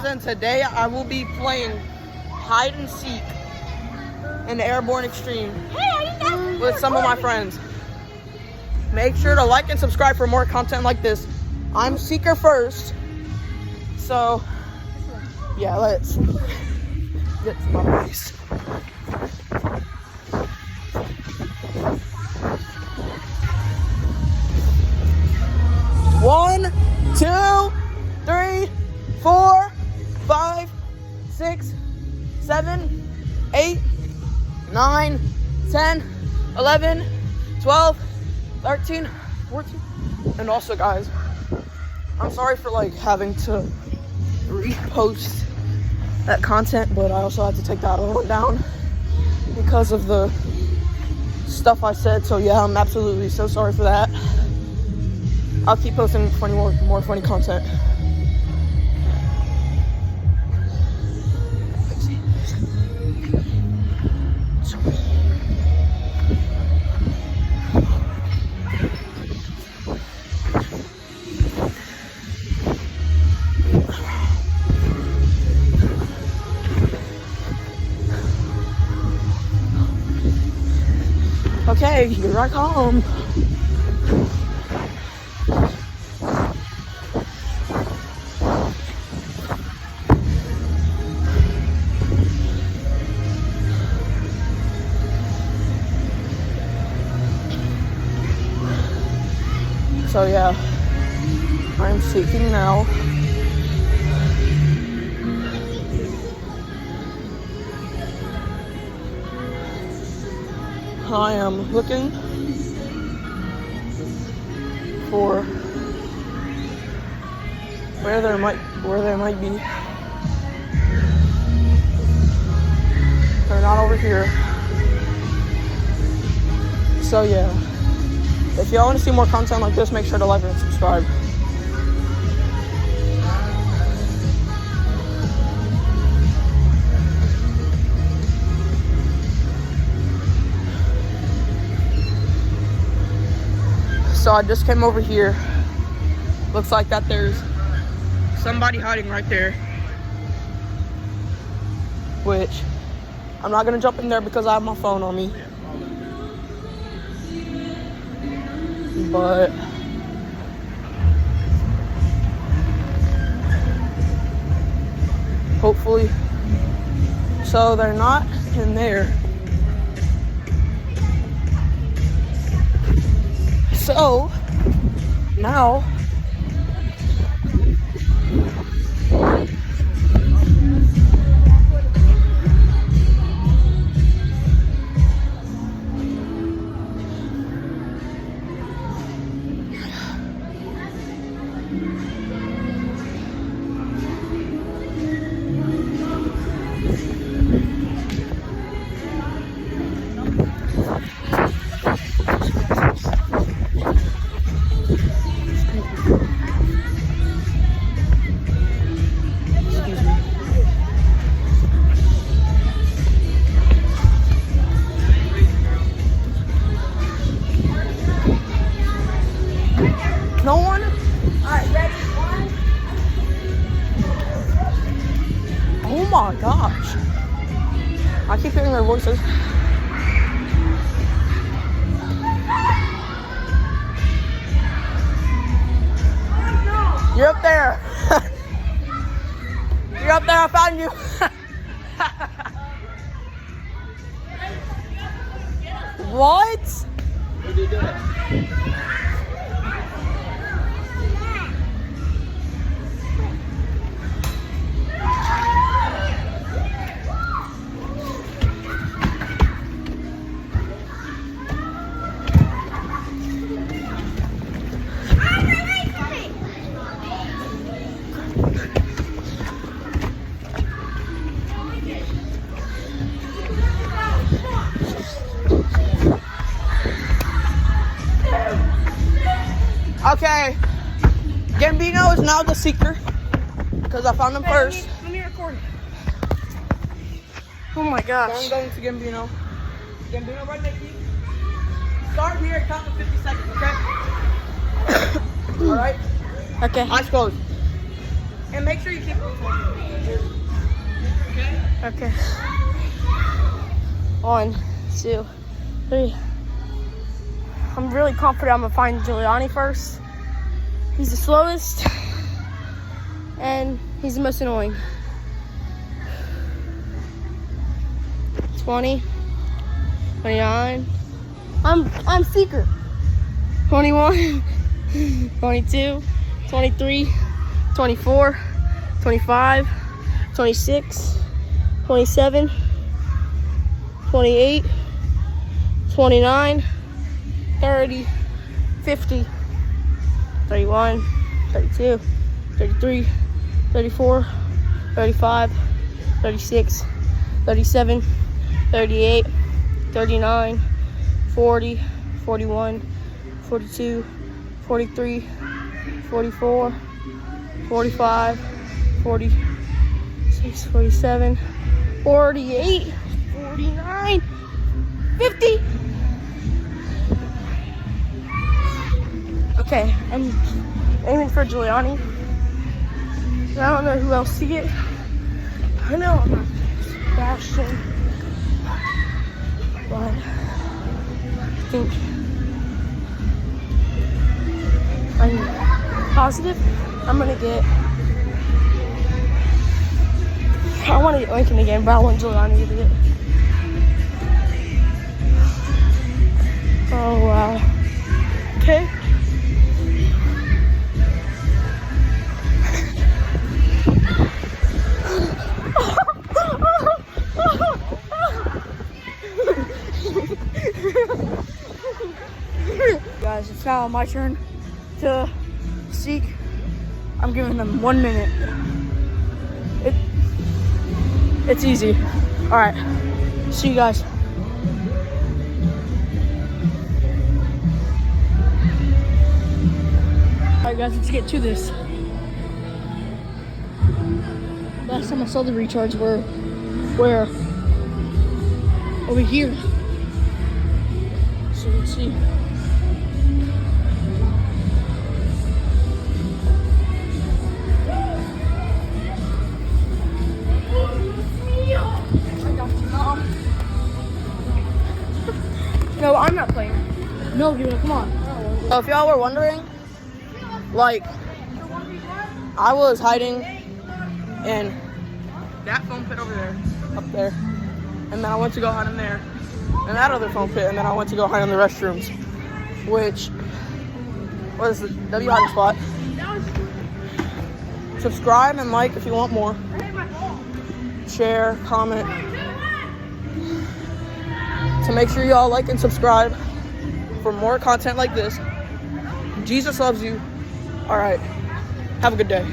guys, and today I will be playing hide and seek in the Airborne Extreme with some of my friends. Make sure to like and subscribe for more content like this. I'm Seeker first, so yeah, let's get to my race. One, 2, 3, 4, 5, 6, 7, 8, 9, 10, 11, 12, 13, 14. And also, guys, I'm sorry for having to repost that content, but I also had to take that one down because of the stuff I said. So yeah, I'm absolutely so sorry for that. I'll keep posting more funny content. Okay, here I come. So yeah, I'm seeking now. I am looking for where there might be. They're not over here. So yeah, if y'all want to see more content like this, make sure to like and subscribe. So I just came over here. Looks like that there's somebody hiding right there, which I'm not gonna jump in there because I have my phone on me. But hopefully, so they're not in there. So now no one? Alright, ready? 1. Oh my gosh. I keep hearing their voices. You're up there. You're up there, I found you. What? What are you doing? Okay, Gambino is now the seeker because I found him first. Let me record. Oh my gosh. So I'm going to Gambino. Gambino, right next to you. Start here and count to 50 seconds, okay? Alright? Okay. Eyes closed. And make sure you keep it closed. Okay. 1, 2, 3. I'm really confident I'm gonna find Giuliani first. He's the slowest and he's the most annoying. 20, 29. I'm Seeker. 21, 22, 23, 24, 25, 26, 27, 28, 29, 30, 50, 31, 32, 33, 34, 35, 36, 37, 38, 39, 40, 41, 42, 43, 44, 45, 46, 47, 48, 49, 50. Okay, I'm aiming for Giuliani. I don't know who else to get. I know I'm not Sebastian, but I think I'm positive I'm gonna get. I want to get Lincoln again, but I want Giuliani to get. Oh wow. Okay. Guys, it's now my turn to seek. I'm giving them 1 minute. It's easy. All right, see you guys. All right, guys, let's get to this. Last time I saw the recharge were where? Over here. So let's see. No, I'm not playing. No, come on. So if y'all were wondering, like, I was hiding in that foam pit over there, up there, and then I went to go hide in there, and that other foam pit, and then I went to go hide in the restrooms, which was the W hiding spot. Subscribe and like if you want more. Share, comment. So make sure y'all like and subscribe for more content like this. Jesus loves you. All right. Have a good day.